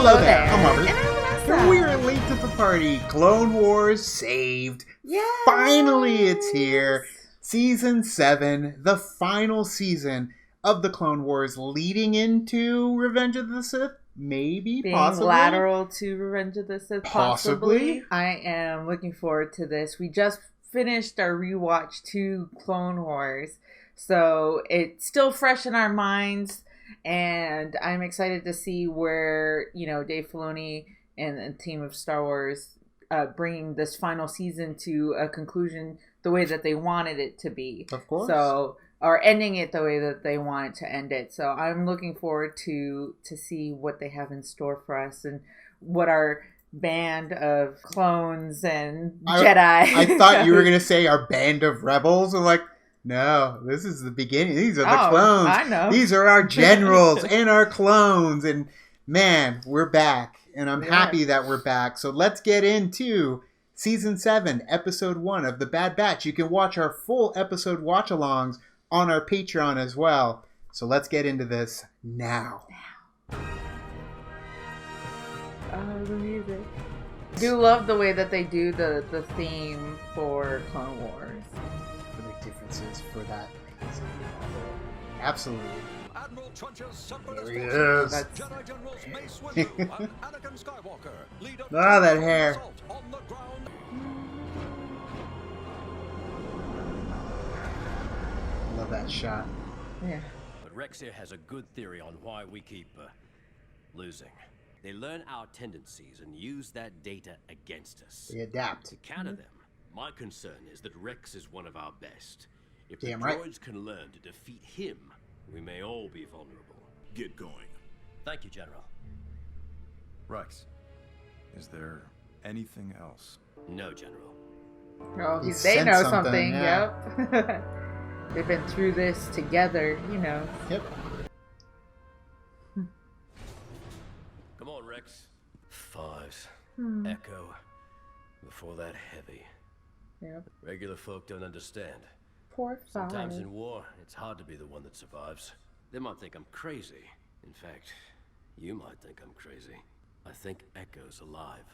hello there. I'm Robert. And I'm Vanessa. And we are late to the party. Clone Wars saved. Yes. Finally, it's here. Season 7, the final season of the Clone Wars, leading into Revenge of the Sith. Maybe, Being possibly. lateral to Revenge of the Sith, Possibly. I am looking forward to this. We just finished our rewatch to Clone Wars, so it's still fresh in our minds, and I'm excited to see where, Dave Filoni and the team of Star Wars bringing this final season to a conclusion the way that they wanted it to be. Of course. So, or ending it the way that they wanted to end it. So I'm looking forward to see what they have in store for us and what our band of clones and Jedi. I thought you were going to say our band of rebels. I'm like, no, this is the beginning. These are the clones. I know. These are our generals and our clones. And man, we're back. And I'm happy that we're back. So let's get into Season 7, Episode 1 of The Bad Batch. You can watch our full episode watch-alongs on our Patreon as well. So let's get into this now. Oh, the music. I do love the way that they do the theme for Clone Wars. For the differences for that. Absolutely. Admiral Trunch's separatist There he forces, is. Jedi Generals Mace Windu and Anakin Skywalker lead up Ah, to that an hair. assault on the ground. Love that shot. Yeah. But Rex here has a good theory on why we keep losing. They learn our tendencies and use that data against us. They adapt. To counter them, my concern is that Rex is one of our best. If Damn the right. droids can learn to defeat him, we may all be vulnerable. Get going. Thank you, General. Rex, is there anything else? No, General. Oh, He they sensed know something, something. yeah. Yep. They've been through this together, Yep. Come on, Rex. Fives. Echo. Before that heavy. Yep. Regular folk don't understand. Poor Sometimes Five. in war, it's hard to be the one that survives. They might think I'm crazy. In fact, you might think I'm crazy. I think Echo's alive.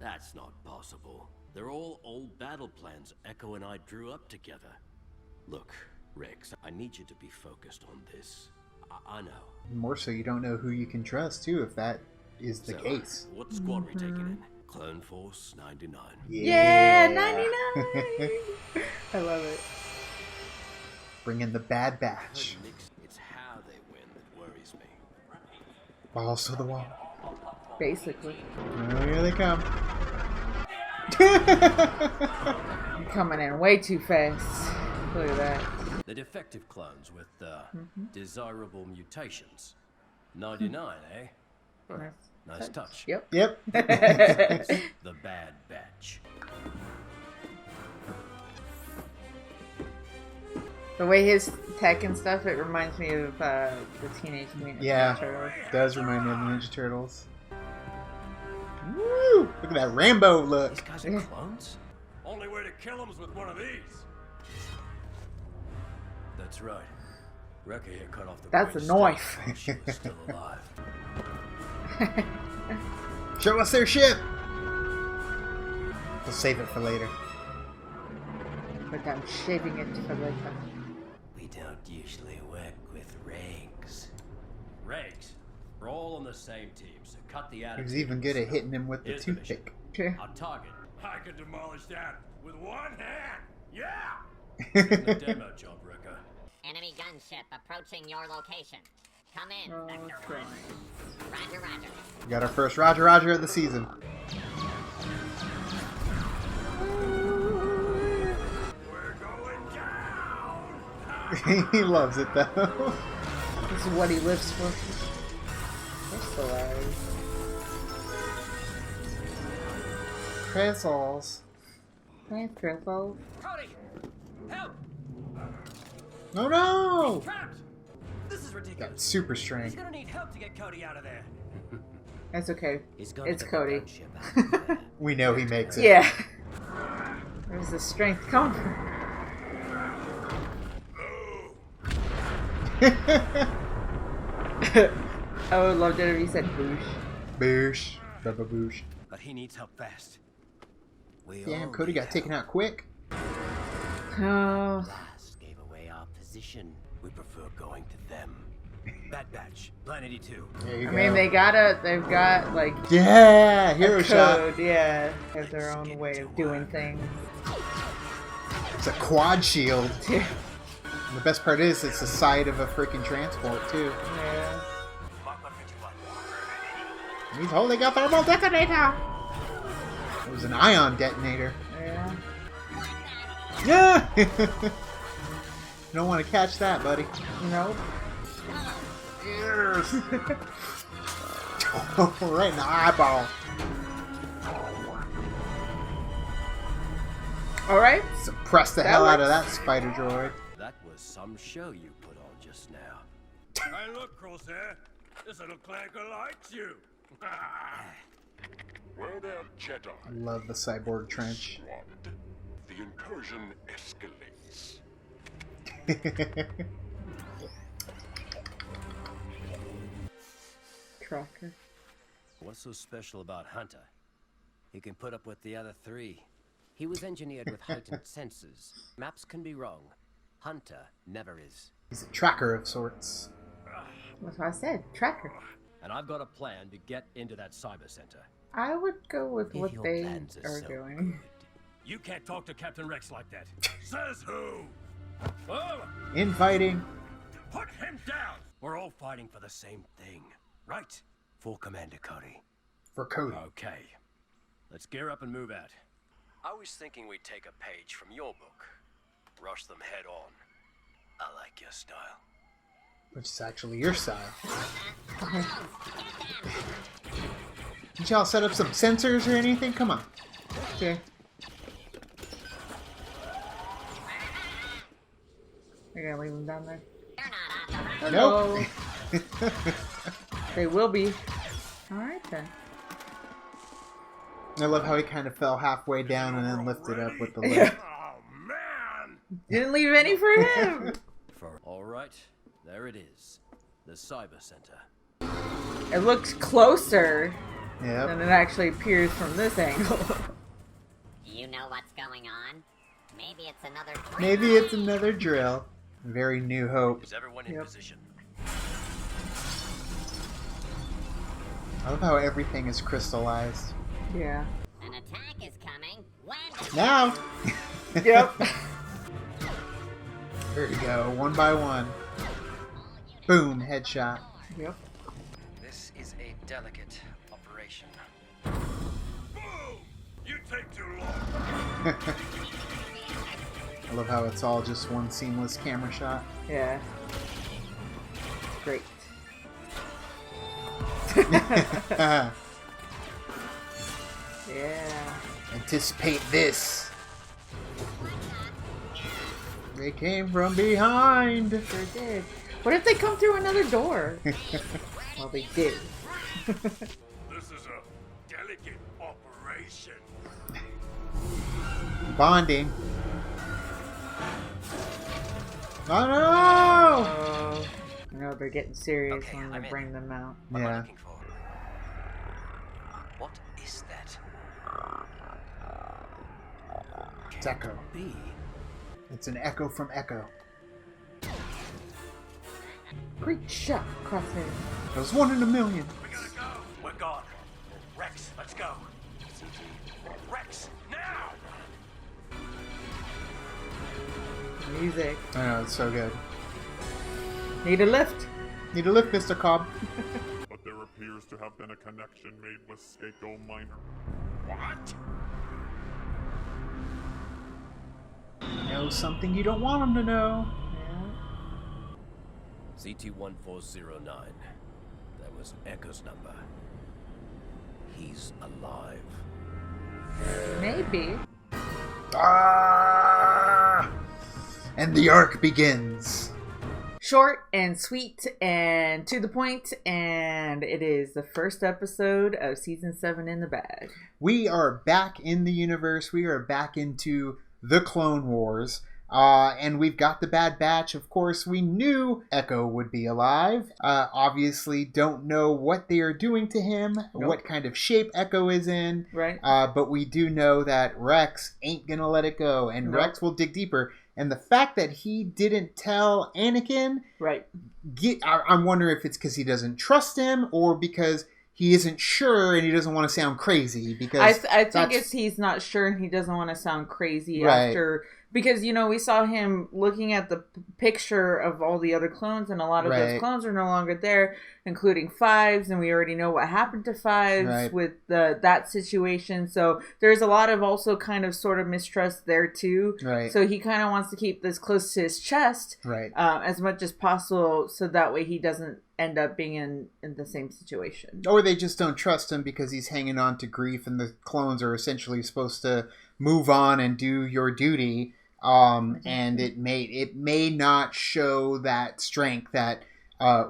That's not possible. They're all old battle plans Echo and I drew up together. Look, Rex, I need you to be focused on this. I know. More so you don't know who you can trust, too, if that is the So, case. what squad are we taking in? Clone Force 99. Yeah, 99. I love it. Bring in the Bad Batch. It's how they win that worries me. Balls to the wall. Basically. Oh, here they come. You're coming in way too fast. Look at that. The defective clones with desirable mutations. 99, eh? Nice touch. Yep. Yep. The Bad Batch. The way his tech and stuff, it reminds me of the Teenage Mutant Yeah. Ninja Turtles. Does remind me of the Ninja Turtles. Woo! Look at that Rambo These look. guys are clones? Only way to kill him is with one of these. That's right. Wrecker here cut off the That's brain a knife. stem while she was still alive. Show us their ship! We'll save it for later. But I'm shaving it for later. We don't usually work with regs. Regs? We're all on the same team, so cut the He attitude. was even good at hitting him with the Here's the mission. toothpick. Okay. Our target. I could demolish that with one hand. Yeah. This is a demo job, Wrecker. Enemy gunship approaching your location. Come in, Oh, Vector okay. 1. Roger, roger. We got our first Roger Roger of the season. We're going down. He loves it though. This is what he lives for. That's hilarious. Crystals. Hey, Triple. Cody! Help! Oh no! Trapped! This is ridiculous. Got super He's strength. gonna need help to get Cody out of there. That's okay. He's gonna It's get the Cody. gunship out of there. We know he makes it. Yeah. Where's the strength come from? Oh, loved it if you said boosh. Boosh. Baba boosh. But he needs help fast. We Damn, all Cody need got taken help. out quick. Oh, Last gave away our position. We prefer going to them. Bad Batch, Plan 82. There you I go. mean, they've got like Yeah, a hero shot. code, yeah. They have their own way of doing things. It's a quad shield. And the best part is, it's the side of a freaking transport too. Yeah. Mark 151. He's holding a thermal detonator. It was an ion detonator. Yeah. Yeah. You don't want to catch that, buddy. Nope. Yes. Right in the eyeball. Alright. Suppress the That hell out of works. that spider droid. That was some show you put on just now. Hey, look, Crosshair. This little clanker likes you. Well, there, Jedi. I love the cyborg trench. Squad. The incursion escalates. Tracker. What's so special about Hunter? He can put up with the other three. He was engineered with heightened senses. Maps can be wrong. Hunter never is. He's a tracker of sorts. That's what I said. Tracker. And I've got a plan to get into that cyber center. I would go with If what your they plans are so doing. good. You can't talk to Captain Rex like that. Says who? Oh, Infighting. put him down. We're all fighting for the same thing, right? For Commander Cody. For Cody. Okay. Let's gear up and move out. I was thinking we'd take a page from your book. Rush them head on. I like your style. Which is actually your side. Did y'all set up some sensors or anything? Come on. Okay. You're gonna leave them down there? You're not on the road. Nope. Hello. They will be. Alright then. I love how he kind of fell halfway down and then lifted up with the Yeah. lift. Oh, man. Didn't leave any for him. All right, there it is. The cyber center. It looks closer Yep. than it actually appears from this angle. You know what's going on? Maybe it's another drill. Maybe it's another drill. Very New Hope. Is everyone in Yep. position? I love how everything is crystallized. Yeah. An attack is coming. When? Now! Yep. There you go, one by one. Boom, headshot. Yep. This is a delicate operation. Boom. You take too long. I love how it's all just one seamless camera shot. Yeah. Great. Yeah. Anticipate this. They came from behind. Sure did. What if they come through another door? Well, they did. This is a delicate operation. Bonding. Oh no! Oh. No, they're getting serious Okay, when I'm they in. bring them out. What am I Yeah. looking for? What is that? It's Echo. B. It's an echo from Echo. Great shot, Crosshair. It was one in a million. We gotta go. We're gone. Rex, let's go. Rex, now! Music. I know, it's so good. Need a lift. Need a lift, Mr. Cobb. But there appears to have been a connection made with Skako Minor. What? Know something you don't want him to know. CT-1409. That was Echo's number. He's alive. Maybe. Ah! And the arc begins. Short and sweet and to the point, and it is the first episode of season 7 in the bag. We are back in the universe. We are back into the Clone Wars. And we've got the Bad Batch. Of course, we knew Echo would be alive. Obviously, don't know what they are doing to him, what kind of shape Echo is in. Right. But we do know that Rex ain't gonna let it go, and Rex will dig deeper. And the fact that he didn't tell Anakin, right? I'm wondering if it's because he doesn't trust him, or because he isn't sure and he doesn't want to sound crazy. Because I think it's he's not sure and he doesn't want to sound crazy right. after. Because, you know, we saw him looking at the picture of all the other clones, and a lot of right. those clones are no longer there, including Fives, and we already know what happened to Fives right. with that situation. So there's a lot of also kind of sort of mistrust there, too. Right. So he kind of wants to keep this close to his chest right. As much as possible, so that way he doesn't end up being in the same situation. Or they just don't trust him because he's hanging on to grief, and the clones are essentially supposed to move on and do your duty. And it may not show that strength that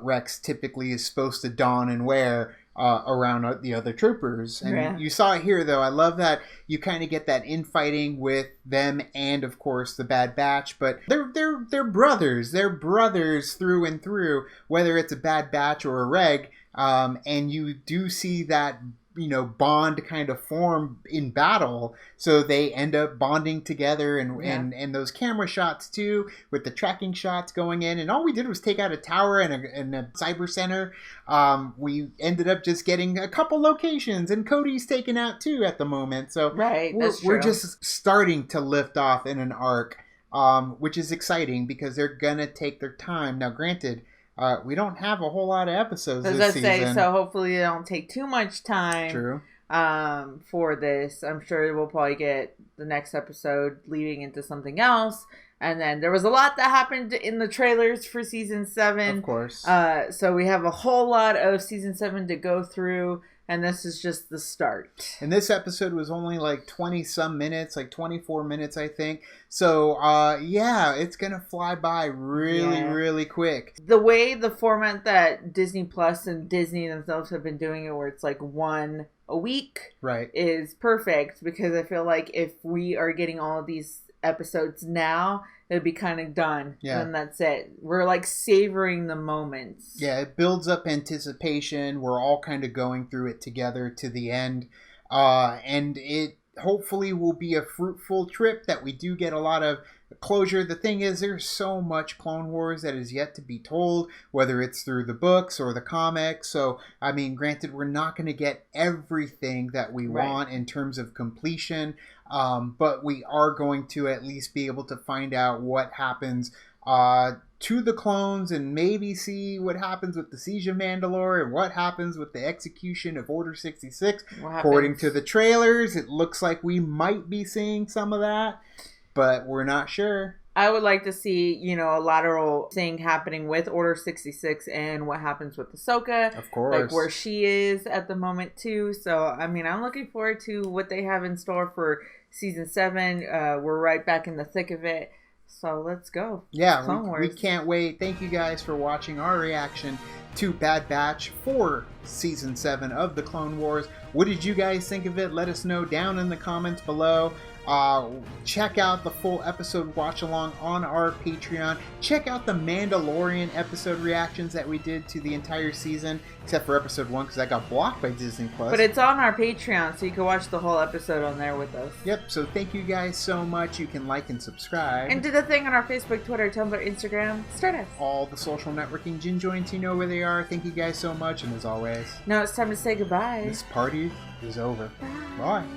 Rex typically is supposed to don and wear around the other troopers. And you saw it here, though. I love that you kind of get that infighting with them and, of course, the Bad Batch. But they're brothers. They're brothers through and through, whether it's a Bad Batch or a Reg. And you do see that, you know, bond kind of form in battle, so they end up bonding together, and those camera shots too, with the tracking shots going in, and all we did was take out a tower and a cyber center. We ended up just getting a couple locations, and Cody's taken out too at the moment, so we're just starting to lift off in an arc, which is exciting because they're gonna take their time. Now, granted, we don't have a whole lot of episodes this season. So hopefully they don't take too much time. True. For this. I'm sure we'll probably get the next episode leading into something else. And then there was a lot that happened in the trailers for season 7. Of course. So we have a whole lot of season 7 to go through. And this is just the start. And this episode was only like 20-some minutes, like 24 minutes, I think. So, it's going to fly by really quick. The way the format that Disney Plus and Disney themselves have been doing it, where it's like one a week, right, is perfect. Because I feel like if we are getting all of these episodes now, it'd be kind of done. Yeah. And that's it. We're like savoring the moments. Yeah, it builds up anticipation. We're all kind of going through it together to the end. And it hopefully will be a fruitful trip, that we do get a lot of closure. The thing is, there's so much Clone Wars that is yet to be told, whether it's through the books or the comics. So, I mean, granted, we're not going to get everything that we want in terms of completion, but we are going to at least be able to find out what happens to the clones, and maybe see what happens with the Siege of Mandalore, and what happens with the execution of Order 66. According to the trailers, it looks like we might be seeing some of that, but we're not sure. I would like to see, you know, a lateral thing happening with Order 66 and what happens with Ahsoka. Of course. Like where she is at the moment too. So, I mean, I'm looking forward to what they have in store for season 7. We're right back in the thick of it. So let's go. Yeah, we can't wait. Thank you guys for watching our reaction to Bad Batch for season 7 of the Clone Wars. What did you guys think of it? Let us know down in the comments below. Check out the full episode watch along on our Patreon. Check out the Mandalorian episode reactions that we did to the entire season, except for episode 1 because that got blocked by Disney Plus. But it's on our Patreon, so you can watch the whole episode on there with us. Yep, so thank you guys so much. You can like and subscribe. And do the thing on our Facebook, Twitter, Tumblr, Instagram. Start us. All the social networking gin joints, you know where they are. Thank you guys so much, and as always, now it's time to say goodbye. This party is over. Bye.